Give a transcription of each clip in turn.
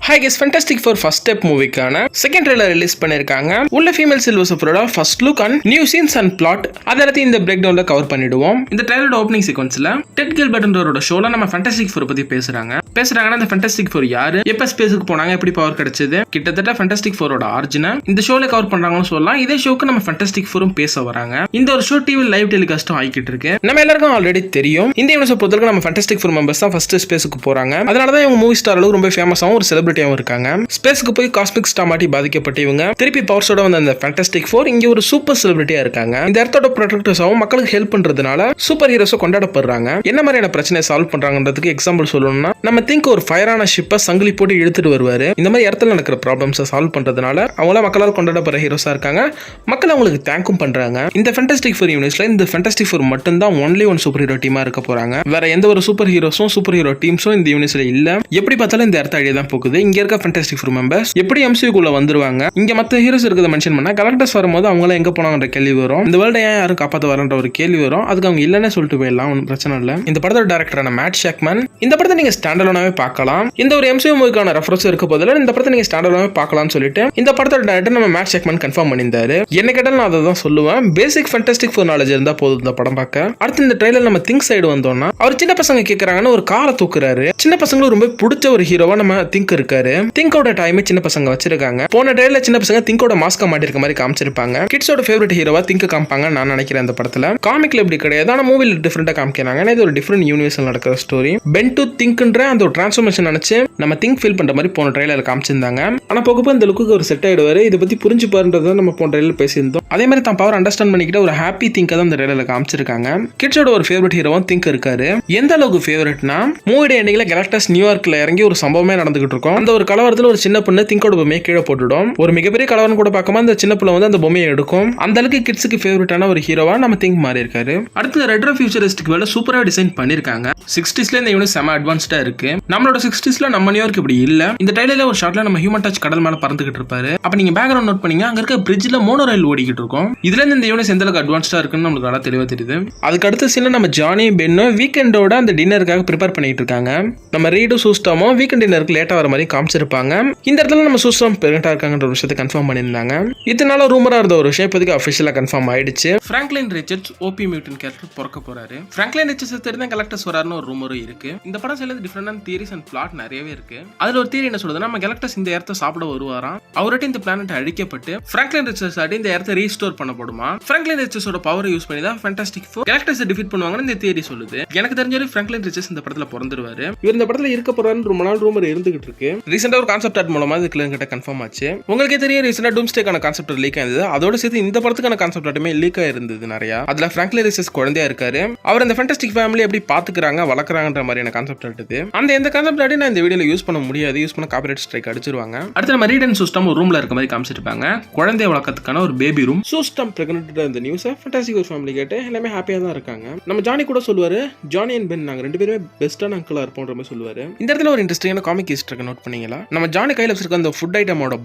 Hi guys, Fantastic Four first step மூவிக்கான second trailer release பண்ணிருக்காங்க. உள்ள ஃபீமேல் சில்வர் சர்ஃபரோட first look and new scenes and plot அதெல்லாம் இந்த பிரேக் டவுன்ல கவர் பண்ணிடுவோம். இந்த ட்ரெய்லரோட ஓப்பனிங் சீக்வென்ஸ்ல டெட் கில்பர்ட்ன்றவரோட ஷோல நம்ம ஃபேண்டாஸ்டிக் ஃபோர் பத்தி பேசுறாங்கன்னா அந்த ஃபேண்டாஸ்டிக் ஃபோர் யாரு, எப்ப ஸ்பேஸ்க்கு போனாங்க, எப்படி பவர் கிடைச்சது, கிட்டத்தட்ட ஃபேண்டாஸ்டிக் ஃபோரோட ஆரிஜினை இந்த ஷோல கவர் பண்றாங்கன்னு சொல்லலாம். இதே ஷோக்கு நம்ம ஃபேண்டாஸ்டிக் ஃபோரும் பேச வராங்க. இந்த ஒரு ஷோ டிவி லைவ் டெலிகாஸ்டும் ஆகிட்டு இருக்கு. நம்ம எல்லாருக்கும் ஆல்ரெடி தெரியும் இந்த யூனிவர்ஸ் பொறுத்தவரைக்கும் நம்ம ஃபேண்டாஸ்டிக் ஃபோர் மெம்பர்ஸ் தான் ஃபர்ஸ்ட் ஸ்பேஸ்க்கு போறாங்க. அதனாலதான் இவங்க மூவி ஸ்டார் அளவுக்கு ரொம்ப ஃபேமஸாவும் ஒரு செலிபிரிட்டியாவும் இருக்காங்க. ஸ்பேஸ்க்கு போய் காஸ்மிக் ஸ்டார் மாட்டி பாதிக்கப்பட்டு இவங்க திருப்பி பவர்ஸோட வந்த அந்த ஃபேண்டாஸ்டிக் ஃபோர் இங்க ஒரு சூப்பர் செலிபிரிட்டியா இருக்காங்க. இந்த இடத்தோட ப்ரொடெக்டர்ஸாவும் மக்களுக்கு ஹெல்ப் பண்றதுனால சூப்பர் ஹீரோஸை கொண்டாடப்படுறாங்க. என்ன மாதிரியான பிரச்சனை சால்வ் பண்றாங்கன்றதுக்கு எக்ஸாம்பிள் சொல்லணும்னா நம்ம திங்க் ஒரு ஃபயரான ஷிப்பை சங்கிலி போட்டு இழுத்துட்டு வருவாரு. இந்த மாதிரி இடத்துல நடக்கிற ப்ராப்ளம்ஸை சால்வ் பண்றதுனால அவங்கள மக்களால் கொண்டாடப்படுற ஹீரோஸா இருக்காங்க. மக்கள் அவங்களுக்கு தேங்கும் பண்றாங்க. இந்த ஃபேண்டாஸ்டிக் ஃபோர் யூனிவர்ஸ்ல இந்த ஃபேண்டாஸ்டிக் ஃபோர் மட்டும் தான் ஒன்லி ஒன் சூப்பர் ஹீரோ டீமா இருக்க போறாங்க. வேற எந்த ஒரு சூப்பர் ஹீரோஸும் சூப்பர் ஹீரோ டீம்ஸும் இந்த யூனிவர்ஸ்ல இல்ல. எப்படி பார்த்தாலும் இந்த இடத்த அழிய தான் போகுது. இங்க இருக்க ஃபேண்டாஸ்டிக் ஃபோர் மெம்பர்ஸ் எப்படி எம்சியூக்குள்ள வந்துருவாங்க, இங்க மத்த ஹீரோஸ் இருக்கிறத மென்ஷன் பண்ணா கலெக்டர்ஸ் வரும்போது அவங்கள எங்க போனாங்கன்ற கேள்வி வரும். இந்த வேர்ல்டை ஏன் யாரும் காப்பாற்ற வரன்ற ஒரு கேள்வி வரும். அதுக்கு அவங்க இல்லைன்னு சொல்லிட்டு போயிடலாம், ஒன்றும் பிரச்சனை இல்லை. இந்த படத்தோட டைரக்டரான மேட் ஷாக்மேன் இந்த படத்தை நீங்க ஸ்டாண்டலோனாவே பார்க்கலாம். இந்த ஒரு எம்சியூ மூவிக்கான ரெஃபரன்ஸ் இருக்க போதில் இந்த படத்தை நீங்க ஸ்டாண்டலோனாவே பார்க்கலாம்னு சொல்லிட்டு இந்த படத்தோட டைரக்டர் நம்ம மேட் ஷாக்மேன் கன்ஃபார்ம் பண்ணியிருந்தாரு. என்ன கேட்டாலும் நான் அதை தான் சொல்லுவேன். பேசிக் ஃபேண்டாஸ்டிக் ஃபோர் நாலேஜ் இருந்தா போதும் இந்த படம் பார்க்க. அடுத்து இந்த ட்ரெய்லர் நம்ம திங்க் சைடு வந்தோம்னா அவர் சின்ன பசங்க கேட்கறாங்கன்னு ஒரு காரை தூக்குறாரு. சின்ன பசங்களும் ரொம்ப பிடிச்ச ஒரு ஹீரோவா நம்ம திங்க் இருக்காரு. திங்கோட டைமே சின்ன பசங்க வச்சிருக்காங்க. போன ட்ரெய்லர்ல சின்ன பசங்க திங்கோட மாஸ்க மாட்டிருக்க மாதிரி காமிச்சிருப்பாங்க. கிட்ஸோட ஃபேவரட் ஹீரோவா திங்க் காமிப்பாங்க நான் நினைக்கிறேன். இந்த படத்துல காமிக்ல இப்படி கிடையாது, ஆனா மூவில டிஃபரெண்டா காமிக்கிறாங்க. இது ஒரு டிஃபரெண்ட் யூனிவர்ஸ்ல நடக்கிற ஸ்டோரி. பென் டு திங்க்ன்ற அந்த ஒரு டிரான்ஸ்ஃபர்மேஷன் நினைச்சு நம்ம திங்க் ஃபீல் பண்ற மாதிரி போன ட்ரெய்லர்ல காமிச்சிருந்தாங்க. ஆனா போகப்போ இந்த லுக்கு ஒரு செட் ஆயிடுவாரு. இதை பத்தி புரிஞ்சு பாருன்றதை நம்ம போன ட்ரெய்லர் பேசியிருந்தோம். அதே மாதிரி தான் பவர் அண்டர்ஸ்டாண்ட் பண்ணிக்கிட்ட ஒரு ஹாப்பி திங்க தான் இந்த ட்ரெய்லர்ல காமிச்சிருக்காங்க. கிட்ஸோட ஒரு ஃபேவரட் ஹீரோவா திங்க் இருக்காரு. எந்த அளவுக்கு ஃபேவரட்னா மூவியோட எண்டிங்ல கேலக்டஸ் நியூயார்க்ல இறங்கி ஒரு சம்பவமே நடந்துகிட்டு இருக்கும். அந்த ஒரு கலவரத்துல ஒரு சின்ன பொண்ணு திங்கோட பொம்மையை கீழே போட்டுடும். ஒரு மிகப்பெரிய கலவரம் கூட பார்க்காம அந்த சின்ன பிள்ளை வந்து அந்த பொம்மையை எடுக்கும். அந்த அளவுக்கு கிட்ஸுக்கு ஃபேவரட்டான ஒரு ஹீரோவா நம்ம திங்க் மாறி இருக்காரு. அடுத்து ரெட்ரோ ஃபியூச்சரிஸ்டிக் வேலை சூப்பரா டிசைன் பண்ணிருக்காங்க. 60ஸ்ல இந்த யூனிட் செம அட்வான்ஸ்டா இருக்கு. நம்மளோட 60ஸ்ல நம்ம நியூயார்க் இப்படி இல்ல. இந்த ட்ரெய்லர்ல ஒரு ஷாட்ல நம்ம ஹியூமன் டச் கடல் மேல பறந்துகிட்டு இருப்பாரு. அப்ப நீங்க பேக்ரவுண்ட் நோட் பண்ணீங்க, அங்க இருக்க பிரிட்ஜ்ல மோனோ ரயில் ஓடிக்கிட்டு இருக்கும். இதுல இருந்து இந்த யூனிட் எந்த அளவுக்கு அட்வான்ஸ்டா இருக்குன்னு நமக்கு நல்லா தெளிவா தெரியுது. அதுக்கு அடுத்த சீன்ல நம்ம ஜானி பென்னு வீக்கெண்டோட அந்த டின்னருக்காக ப்ரிப்பேர் பண்ணிட்டு இருக்காங்க. நம்ம ரீடு சூஸ்டாமோ வீக்கெண்ட் டின்னருக்கு லேட்டா வர மாதிரி காமிச்சிருப்பாங்க. இந்த இடத்துல நம்ம சூஸ்டாம் பிரெக்னென்ட்டா இருக்காங்கன்ற விஷயத்தை கன்ஃபார்ம் பண்ணியிருந்தாங்க. இதனால ரூமரா இருந்த ஒரு விஷயம் இப்போதைக்கு அஃபிஷியலா கன்ஃபார்ம் ஆயிடுச்சு. Franklin Richards OP mutant character பிறக்க போறாரு. பிராங்க்லின் ரிச்சர்ட்ஸ் தெரிஞ்ச கலெக்டர்ஸ் வராருன்னு ஒரு ரூமரும் இருக்கு. இந்த படம் சில டிஃபரெண்டான தியரிஸ் அண்ட் பிளாட் நிறையவே இருக்கு. அதுல ஒரு தியரி என்ன சொல்லுதுன்னா நம்ம கலெக்டர்ஸ் இந்த இடத்தை சாப்பிட வருவாராம். அவர்கிட்ட இந்த பிளானட் அழிக்கப்பட்டு பிராங்க்லின் ரிச்சர்ட்ஸ் ஆட்டி இந்த இடத்தை ரீஸ்டோர் பண்ணப்படுமா. பிராங்க்லின் ரிச்சர்ட்ஸோட பவரை யூஸ் பண்ணி தான் ஃபேண்டாஸ்டிக் ஃபோர் கலெக்டர்ஸ் டிஃபீட் பண்ணுவாங்கன்னு இந்த தியரி சொல்லுது. எனக்கு தெரிஞ்ச வரை பிராங்க்லின் ரிச்சர்ட்ஸ் இந்த படத்துல பிறந்துருவாரு. இவர் இந்த படத்துல இருக்க போறாருன்னு ரொம்ப நாள் ரூமர் இருந்துகிட்டு இருக்கு. ரீசெண்டா ஒரு கான்செப்ட் ஆர்ட் மூலமா இது கிட்ட கன்ஃபார்ம் ஆச்சு. உங்களுக்கே தெரியும் ரீசெண்டா டூம்ஸ்டேக்கான கான்செப்ட் லீக் ஆயிருந்தது. அதோட சேர்த்து இந்த படத்துக்கான கான்செப்ட் ஆர்ட்டுமே லீக் ஆயிருந்தது நிறைய. அதுல பிராங்க்லின் ரிச்சர்ட்ஸ் குழந்தையா இருக்காரு. அவர் அந்த ஃபேண்டாஸ்டிக் ஃபேமிலி எப்படி பாத்துக்கிறாங்க வளர்க்குறாங்கன்ற மாதிரியான கான்செப்ட் ஆர்ட். அந்த எந்த கான்செப்ட் ஆர்ட் நான் இந்த வீடியோல யூஸ் பண்ண முடியாது. யூஸ் பண்ண காப்பிரைட் ஸ்ட்ரைக் அடிச்சிருவாங்க. அடுத்து நம்ம ரீட் அண்ட் சிஸ்டம் ஒரு ரூம்ல இருக்க மாதிரி காமிச்சிருப்பாங்க. குழந்தைய வளர்க்கறதுக்கான ஒரு பேபி ரூம். சிஸ்டம் பிரெக்னன்ட் இந்த நியூஸ் ஃபேண்டாஸ்டிக் ஒரு ஃபேமிலி கேட்டு எல்லாமே ஹாப்பியா தான் இருக்காங்க. நம்ம ஜானி கூட சொல்லுவாரு ஜானி அண்ட் பென் நாங்க ரெண்டு பேருமே பெஸ்டான அங்கிளா இருப்போம்ன்ற மாதிரி சொல்லுவாரு. இந்த இடத்துல ஒரு இன்ட்ரெஸ்டிங்கான காமிக் ஹிஸ்டரி நோட் பண்ணீங்களா? நம்ம ஜானி கையில வச்சிருக்க அந்த ஃபுட் ஐட்டமோட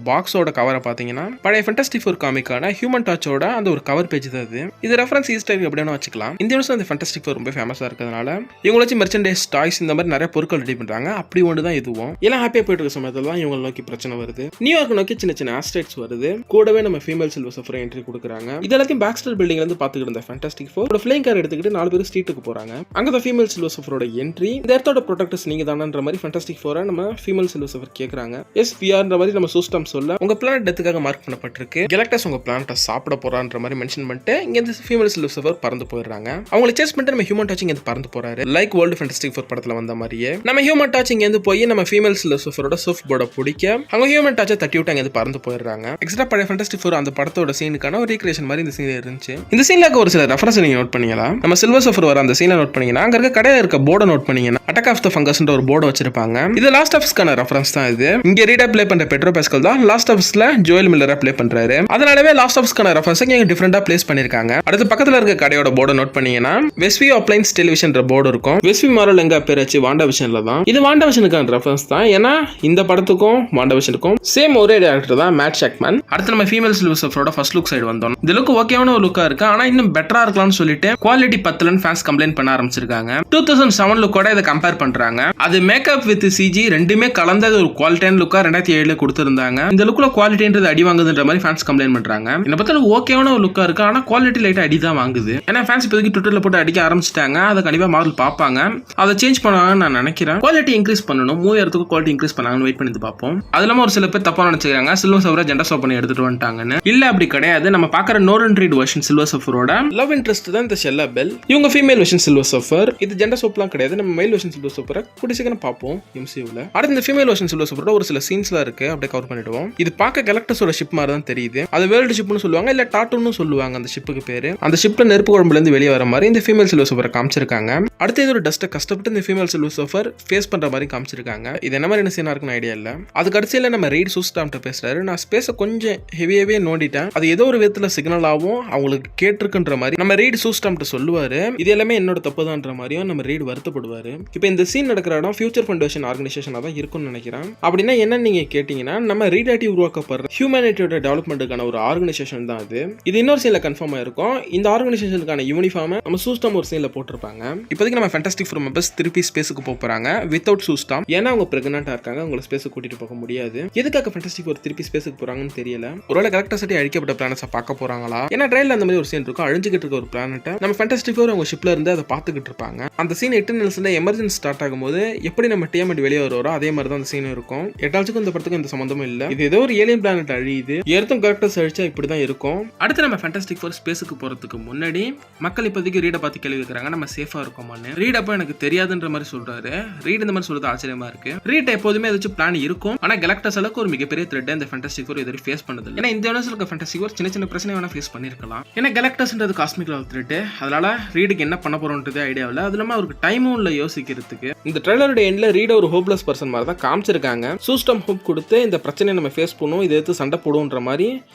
பாக்ஸோட கவரை பாத்தீங்கன்னா பழைய ஃபேண்டாஸ்டிக் ஃபோர் காமிக்கான ஹியூமன் டச்சோட அந்த ஒரு கவர் பேஜ் தான் அது. இது ரெஃபரன்ஸ் ஈஸ்டர் எப்படின்னு வச்சுக்கலாம். இந்த நியூஸ் அந்த ஃபேண்டாஸ்டிக் ஃபோர் ரொம்ப ஃபேமஸா இருக்கிறதுனால இவங்க வச்சு மெர்ச்சன்டைஸ் டாய்ஸ் இந்த மாதிரி நிறைய பொருட்கள் ரெடி பண்றாங்க. அப்படி ஒன்று தான் இதுவும் எல்லாம் ஹாப்பியா போயிட்டு இருக்க சமயத்துல தான் இவங்க நோக்கி பிரச்சனை வருது. நியூயார்க் நோக்கி சின்ன சின்ன ஆஸ்ட்ராய்ட்ஸ் வருது. கூடவே நம்ம ஃபீமேல் சில்வர் சர்ஃபர் என்ட்ரி கொடுக்குறாங்க. இதெல்லாத்தையும் பாக்ஸ்டர் பில்டிங்ல இருந்து பாத்துக்கிட்டு இருந்த ஃபேண்டாஸ்டிக் ஃபோர் ஒரு ஃப்ளைங் கார் எடுத்துக்கிட்டு 4 பேர் ஸ்ட்ரீட்டுக்கு போறாங்க. அங்க தான் ஃபீமேல் சில்வர் சர்ஃபரோட என்ட்ரி. இந்த இடத்தோட ப்ரொடெக்டர்ஸ் நீங்க தானன்ற மாதிரி ஃபேண்டாஸ்டிக் ஃபோரை நம்ம ஃபீமேல் சில்வர் சர்ஃபர் கேக்குறாங்க. எஸ் பிஆர்ன்ற மாதிரி நம்ம சூஸ்டம் சொல்ல உங்க பிளானட் டெத்துக்காக மார்க் பண்ணப்பட்டிருக்கு. கெலக்டஸ் உங்க பிளானட்டை சாப்பிட போறான்ற மாதிரி மென்ஷன் பண்ணிட்டு இங்க இந்த ஃபீமேல் சில்வர் சர்ஃபர் பறந்து போயிடுறாங்க. அவங்களை சேஸ் பண்ணிட்டு நம்ம ஹியூமன் டச் இங்க பறந்து போறாரு. லைக் வேர்ல்டு ஃபேண்டாஸ்டிக் ஃபோர் படத்துல வந்த மாதிரியே நம்ம ஹியூமன் டச் இங்க இருந்து போய் நம்ம ஃபீமேல் சில்வர் சர்ஃபரோட சர்ஃப் போர்டை பிடிக்க அவங்க ஹியூமன் டச்சை தட்டி விட்டு அங்க பறந்து போயிடுறாங்க. எக்ஸ்ட்ரா பழைய ஃபேண்டாஸ்டிக் ஃபோர் அந்த படத்தோட சீனுக்கான ஒரு ரீக்ரியேஷன் மாதிரி இந்த சீன் இருந்துச்சு. இந்த சீன்ல ஒரு சில ரெஃபரன்ஸ் நீங்க நோட் பண்ணீங்களா? நம்ம சில்வர் சர்ஃபர் வர அந்த சீனை நோட் பண்ணீங்கன்னா அங்க இருக்க கடையில இருக்க போர்டை நோட் பண்ணீங்கன்னா அட்டாக் ஆஃப் த ஃபங்கஸ்ன்ற ஒரு போர்டு வச்சிருப்பாங்க. இது லாஸ்ட் ஆஃப்ஸ்க்கான ரெஃபரன்ஸ் தான் இது. இங்க ரீடா ப்ளே பண்ற பெட்ரோ பாஸ்கல் தான் லாஸ்ட் ஆஃப்ஸ்ல ஜோயல் மில்லரா ப்ளே பண்றாரு. அதனாலவே லாஸ்ட் ஆஃப்ஸ்க்கான ரெஃபரன்ஸ் இங்க டிஃபரெண்டா பிளேஸ் பண்ணிருக்காங்க. அடுத்து பக்கத்துல இருக்க கடையோட போர்டை நோட் பண்ணீங்கன்னா வெஸ்வி அப்ளைன்ஸ் டெலிவிஷன்ற போர்டு இருக்கும். வெஸ்வி மாரல் எங்க பேராச்சு வாண்டா விஷன்ல தான். இது வாண்டா விஷனுக்கான ரெஃபரன்ஸ் தான். ஏன்னா இந்த படத்துக்கும் வாண்டா விஷனுக்கும் சேம் ஒரே டைரக்டர் தான் மேட் ஷாக்மேன். அடுத்து நம்ம ஃபீமேல் சில்வர் சர்ஃபரோட ஃபர்ஸ்ட் லுக் சைடு வந்தோம். இந்த லுக் ஓகேவான ஒரு லுக்கா இருக்கு. ஆனா இன்னும் பெட்டரா இருக்கலாம்னு சொல்லிட்டு குவாலிட்டி பத்தலன்னு ஃபேன்ஸ் கம்ப்ளைண்ட் பண்ண ஆரம்பிச்சிருக்காங்க. 2007 லுக்கோட இதை கம்பேர் பண்றாங்க. அது மேக்கப் வித் சிஜி ரெண்டுமே கலந்து இல்லாத ஒரு குவாலிட்டியான லுக்கா 2007 கொடுத்திருந்தாங்க. இந்த லுக்ல குவாலிட்டின்றது அடி வாங்குதுன்ற மாதிரி ஃபேன்ஸ் கம்ப்ளைண்ட் பண்றாங்க. என்ன பார்த்தா ஓகேவான ஒரு லுக்கா இருக்கு, ஆனா குவாலிட்டி லைட்டா அடி தான் வாங்குது. ஏன்னா ஃபேன்ஸ் இப்போதைக்கு ட்விட்டர்ல போட்டு அடிக்க ஆரம்பிச்சிட்டாங்க. அதை கண்டிப்பா மார்வல் பார்ப்பாங்க, அதை சேஞ்ச் பண்ணுவாங்கன்னு நான் நினைக்கிறேன். குவாலிட்டி இன்க்ரீஸ் பண்ணணும், மூவி இடத்துக்கு குவாலிட்டி இன்க்ரீஸ் பண்ணாங்கன்னு வெயிட் பண்ணி பார்ப்போம். அது இல்லாம ஒரு சில பேர் தப்பா நினைச்சுக்கிறாங்க சில்வர் சஃபரை ஜெண்டர் ஸ்வாப் பண்ணி எடுத்துட்டு வந்துட்டாங்கன்னு. இல்ல அப்படி கிடையாது. நம்ம பாக்குற நோரன் ரீட் வெர்ஷன் சில்வர் சஃபரோட லவ் இன்ட்ரெஸ்ட் தான் இந்த ஷெல்லா பெல். இவங்க ஃபீமேல் வெர்ஷன் சில்வர் சஃபர். இது ஜெண்டர் ஸ்வாப்லாம் கிடையாது. நம்ம மேல் வெர்ஷன் சில்வர் சஃபரை கூடிய சீக்கிரம் பார்ப்போம் MCUல. அடுத்து இந்த ஃபீமேல் வெர்ஷன் சில்வர் சஃபரோட ஒரு சில சீன்ஸ்லாம் இருக்கு, அப்படியே கவர் பண்ணிடுவோம். இது பார்க்க கேலக்டர்ஸோட ஷிப் மாதிரி தான் தெரியுது. அது வேர்ல்டு ஷிப்னு சொல்லுவாங்க, இல்ல டாட்டூன்னு சொல்லுவாங்க அந்த ஷிப்புக்கு பேரு. அந்த ஷிப்ல நெருப்பு குழம்புல இருந்து வெளியே வர மாதிரி இந்த ஃபீமேல் சில்வர் சஃபரை காமிச்சிருக்காங்க. அடுத்து இது ஒரு டஸ்ட்டை கஷ்டப்பட்டு இந்த ஃபீமேல் சில்வர் சஃபர் ஃபேஸ் பண்ற மாதிரி காமிச்சிருக்காங்க. இது என்ன மாதிரி சீனா இருக்குன்னு ஐடியா இல்ல. அது கடைசியில நம்ம ரீட் சூஸ்டாம்ட்ட பேசுறாரு. நான் ஸ்பேஸை கொஞ்சம் ஹெவியாவே நோண்டிட்டேன், அது ஏதோ ஒரு விதத்துல சிக்னல் ஆகும் அவங்களுக்கு கேட்டிருக்குன்ற மாதிரி நம்ம ரீட் சூஸ்டாம்ட்ட சொல்லுவாரு. இது எல்லாமே என்னோட தப்புதான்ற மாதிரியும் நம்ம ரீட் வருத்தப்படுவாரு. இப்போ இந்த சீன் நடக்கிற இடம் ஃபியூச்சர் ஃபவுண்டேஷன் ஆர்கனைசேஷனா தான் இருக்கும்னு நினைக்கிறேன். அப்படின்னா என்ன நீங்க கேட்டீங்கன்னா, நம்ம ரீடாட்டி உருவாக்கப்படுற ஹியூமனிட்டியோட டெவலப்மெண்ட்டுக்கான ஒரு ஆர்கனைசேஷன் தான் அது. இது இன்னொரு சீன்ல கன்ஃபார்ம் ஆயிருக்கும். இந்த ஆர்கனைசேஷனுக்கான யூனிஃபார்ம் நம்ம சூஸ்டாம் ஒரு சீன்ல போட்டிருப்பாங்க. இப்போதைக்கு நம்ம ஃபேண்டாஸ்டிக் ஃபோர் மெம்பர்ஸ் திருப்பி ஸ்பேஸுக்கு போறாங்க வித்தவுட் சூஸ்டாம். ஏன்னா அவங்க பிரெக்னெண்டா இருக்காங்க, அவங்களை ஸ்பேஸுக்கு கூட்டிட்டு போக முடியாது. எதுக்காக ஃபேண்டாஸ்டிக் ஃபோர் திருப்பி ஸ்பேஸுக்கு போறாங்கன்னு தெரியல. ஒருவேளை கலெக்டர்சிட்டி அழிக்கப்பட்ட பிளானட்ஸை பார்க்க போறாங்களா? ஏன்னா ட்ரெயில அந்த மாதிரி ஒரு சீன் இருக்கும், அழிஞ்சுக்கிட்டு இருக்க ஒரு பிளானட்டை நம்ம ஃபேண்டாஸ்டிக் ஃபோர் அவங்க ஷிப்ல இருந்து அதை பார்த்துக்கிட்டு இருப்பாங்க. அந்த சீன் எட்டர்னல்ஸ்ல எமர்ஜென்சி ஸ்டார்ட் ஆகும்போது எப்படி நம்ம டிஎம்எட் வெளியே வருவாரோ அதே மாதிரி தான் அந்த சீன் இருக்கும். எட்டாச்சுக்கும் இந்த படத்துக்கும் எந்த சம்பந்தமும் இல்ல. இது ஏதோ ஒரு ஏலியன் பிளானட் அழியுது, எர்த்தும் கலெக்டர்ஸ் அழிச்சா இப்படிதான் இருக்கும். அடுத்து நம்ம ஃபேண்டாஸ்டிக் ஃபோர் ஸ்பேஸுக்கு போறதுக்கு முன்னாடி மக்கள் இப்போதைக்கு ரீடை பார்த்து கேள்வி கேட்கறாங்க, நம்ம சேஃபா இருக்கோமான்னு. ரீட் அப்போ எனக்கு தெரியாதுன்ற மாதிரி சொல்றாரு. ரீட் இந்த மாதிரி சொல்றது ஆச்சரியமா இருக்கு. ரீட் எப்போதுமே ஏதாச்சும் பிளான் இருக்கும், ஆனா கலெக்டர்ஸ் அளவுக்கு ஒரு மிகப்பெரிய த்ரெட் இந்த ஃபேண்டாஸ்டிக் ஃபோர் இதுவரை ஃபேஸ் பண்ணது இல்லை. ஏன்னா இந்த யூனிவர்ஸ்ல இருக்க ஃபேண்டாஸ்டிக் ஃபோர் சின்ன சின்ன பிரச்சனை வேணா ஃபேஸ் பண்ணிருக்கலாம். ஏன்னா கலெக்டர்ஸ்ன்றது காஸ்மிக் லெவல் த்ரெட், அதனால ரீடுக்கு என்ன பண்ண போறோம்ன்றது ஐடியா இல்லை. அது இல்லாம அவருக்கு டைமும் இல்லை யோசிக்கிறதுக்கு. இந்த ட்ரெய்லரோட எண்ட்ல ரீட் ஒரு ஹோப்லெஸ் பர்சன் மாதிரி தான் காமிச்சிருக்காங்க. சூஸ்டம் ஹோப் கொடுத்து இந்த பிரச்சனையை நம்ம ஃபேஸ் பண்ணுவோம், இதை எடுத்து சண்டை போடுவோன்ற மாதிரி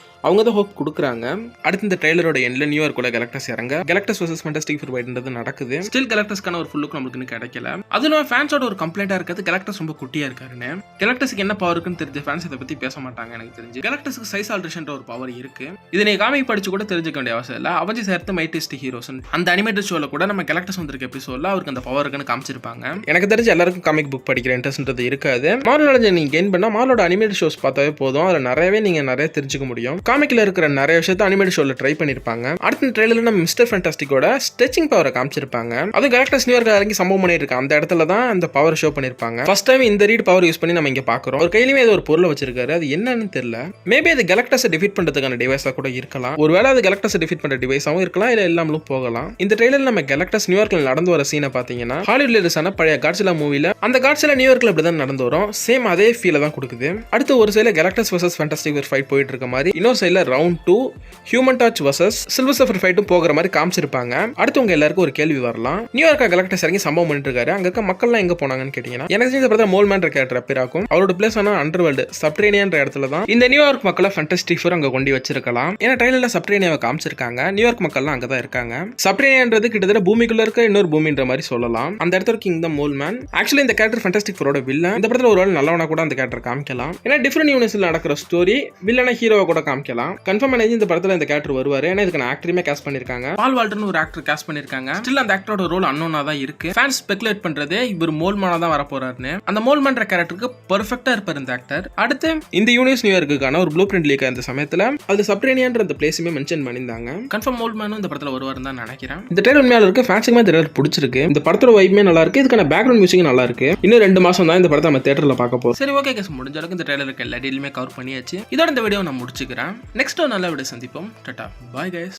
அவங்க தான் ஹோப் கொடுக்குறாங்க. அடுத்து இந்த ட்ரெய்லரோட எண்ட்ல நியூயார்க்கோட கலெக்டர்ஸ் இறங்க கலெக்டர்ஸ் வர்சஸ் ஃபேண்டாஸ்டிக் ஃபோர் ஃபைட்ன்றது நடக்குது. ஸ்டில் கலெக்டர்ஸ்க்கான ஒரு ஃபுல் லுக் நமக்கு இன்னும் கிடைக்கல. அதுவும் ஃபேன்ஸோட ஒரு கம்ப்ளைண்டா இருக்கிறது கலெக்டர்ஸ் ரொம்ப குட்டியா இருக்காருன்னு. கலெக்டர்ஸ்க்கு என்ன பவர் இருக்குன்னு தெரிஞ்ச ஃபேன்ஸ் இதை பத்தி பேச மாட்டாங்க. எனக்கு தெரிஞ்சு கலெக்டர்ஸ்க்கு சைஸ் ஆல்ட்ரேஷன் ஒரு பவர் இருக்கு. இதை நீ காமிக் படிச்சு கூட தெரிஞ்சுக்க வேண்டிய அவசியம் இல்லை. அவஞ்சர்ஸ் சேர்த்து மைட்டஸ்ட் ஹீரோஸ் அந்த அனிமேட்டட் ஷோல கூட நம்ம கலெக்டர்ஸ் வந்திருக்க எபிசோட்ல அவருக்கு அந்த பவர் இருக்குன்னு காமிச்சிருப்பாங்க. எனக்கு தெரிஞ்சு எல்லாருக்கும் காமிக் புக் படிக்கிற இன்ட்ரெஸ்ட்ன்றது இருக்காது. மார்வல் நாலேஜ் நீங்க கெயின் பண்ணா மார்வலோட அனிமேட்டட் ஷோஸ் பார்த்தாவே போதும், அதில் நிறையவே நீங்க நிறைய தெரிஞ்சுக்க முடியும். காமிக்ல இருக்கிற நிறைய விஷயத்தை அனிமேட்டட் ஷோல ட்ரை பண்ணிருப்பாங்க. அடுத்த ட்ரெய்லர்ல நம்ம மிஸ்டர் ஃபேண்டாஸ்டிக்கோட ஸ்ட்ரெச்சிங் பவரை காமிச்சிருப்பாங்க. அது கலெக்டர்ஸ் நியூயார்க்ல இறங்கி சம்பவம் பண்ணிட்டு இருக்க அந்த இடத்துல தான் அந்த பவர் ஷோ பண்ணிருப்பாங்க. ஃபர்ஸ்ட் டைம் இந்த ரீட் பவர் யூஸ் பண்ணி நம்ம இங்க பாக்குறோம். ஒரு கையிலுமே ஏதோ ஒரு பொருளை வச்சிருக்காரு, அது என்னன்னு தெரியல. மேபி அது கலெக்டர்ஸை டிஃபீட் பண்றதுக்கான டிவைஸா கூட இருக்கலாம். ஒருவேளை அது கலெக்டர்ஸை டிஃபீட் பண்ற டிவைஸாவும் இருக்கலாம், இல்ல எல்லாமலும் போகலாம். இந்த ட்ரெய்லர்ல நம்ம கலெக்டர்ஸ் நியூயார்க்ல நடந்து வர சீனை பாத்தீங்கன்னா ஹாலிவுட்ல ரிலீஸான பழைய காட்சிலா மூவில அந்த காட்சில நியூயார்க்ல இப்படிதான் நடந்து வரும். சேம் அதே ஃபீல தான் கொடுக்குது. அடுத்து ஒரு சைடுல Galactus versus Fantastic Four fight போயிட்டு இருக்க மாதிரி, இன்னொரு சைடுல round 2 Human Torch versus silver surfer ஃபைட்டும் போகிற மாதிரி காமிச்சிருப்பாங்க. அடுத்து உங்க எல்லாருக்கும் ஒரு கேள்வி வரலாம், நியூயார்க்கா கலெக்டர்ஸ் இறங்கி சம்பவம் பண்ணிட்டு இருக்காரு, அங்க இருக்க மக்கள்லாம் எங்க போனாங்கன்னு கேட்டீங்கன்னா, எனக்கு தெரிஞ்ச படத்துல மோல்மேன் கேரக்டர் பேராக்கும். அவரோட பிளேஸ் ஆன அண்டர்வேல்டு சப்டரேனியன்ற இடத்துல தான் இந்த நியூயார்க் மக்களை ஃபேண்டாஸ்டிக் ஃபோர் அங்க கொண்டு வச்சிருக்கலாம். ஏன்னா ட்ரெய்லர்ல சப்டரேனியாவை காமிச்சிருக்காங்க, நியூயார்க் மக்கள்லாம் அங்கதான் இருக்காங்க. சப்டரேனியான்றது கிட்டத்தட்ட பூமிக்குள்ள இருக்க இன்னொரு பூமின்ற மாதிரி சொல்லலாம். அந்த இடத்துல கிங் த மோல்மேன். ஆக்சுவலி இந்த கேரக்டர் ஃபேண்டாஸ்டிக் ஃபோரோட வில்லன். இந்த படத்துல ஒரு நல்லவனா கூட அந்த கேரக்டர் காமிக்கலாம். ஏன்னா டிஃபரெண்ட் யூனிவர்ஸ்ல நடக்கிற ஸ்டோரி வில்லனா ஹீரோவை கூட காமிக்கலாம். கன்ஃபார்ம் ஆனது இந்த படத்துல இந்த கேரக்டர் வருவாரு. ஏன்னா இதுக்கு ஆக்டருமே காஸ்ட் பண்ணிருக்காங்க. பால் வால்டர்னு ஒரு ஆக்டர் காஸ்ட் பண்ணிருக்காங்க. ஸ்டில் அந்த ஆக்டரோட ரோல் அன்னோனா தான் இருக்கு. ஃபேன்ஸ் ஸ்பெகுலேட் பண்றது இவர் மோல்மேனா தான் வர போறாருன்னு. அந்த மோல்மேன்ற கேரக்டருக்கு பெர்ஃபெக்ட்டா இருப்பார் இந்த ஆக்டர். அடுத்து இந்த யூனிவர்ஸ் நியூயார்க்குக்கான ஒரு ப்ளூ பிரிண்ட் லீக் அந்த சமயத்துல அது சப்டரேனியான்ற அந்த பிளேஸுமே மென்ஷன் பண்ணியிருந்தாங்க. கன்ஃபார்ம் மோல்மேனும் இந்த படத்துல வருவாருன்னு தான் நினைக்கிறேன். இந்த ட்ரெய்லர் உண்மையால இருக்கு, ஃபேன்ஸுக்குமே இந்த ட்ரெய்லர் பிடிச்சிருக்கு. இந்த படத்தோட வைப்மே நல்லா இருக்கு, இதுக்கான பேக்ரவுண்ட் மியூசிக் நல்லா இருக்கு. இன்னும் 2 மாசம் தான் இந்த படத்தை நம்ம தியேட்டர்ல பார்க்க போறோம். சரி ஓகே கேஸ், முடிஞ்ச அளவுக்கு இந்த ட்ரெய்லருக்கு எல்லா டீலுமே கவர் பண்ணியாச்சு. இதோட இந்த வீடியோ நான் முடிச்சுக்கிறேன். நெக்ஸ்ட் ஒரு நல்ல வீடியோ சந்திப்போம். Tata bye guys.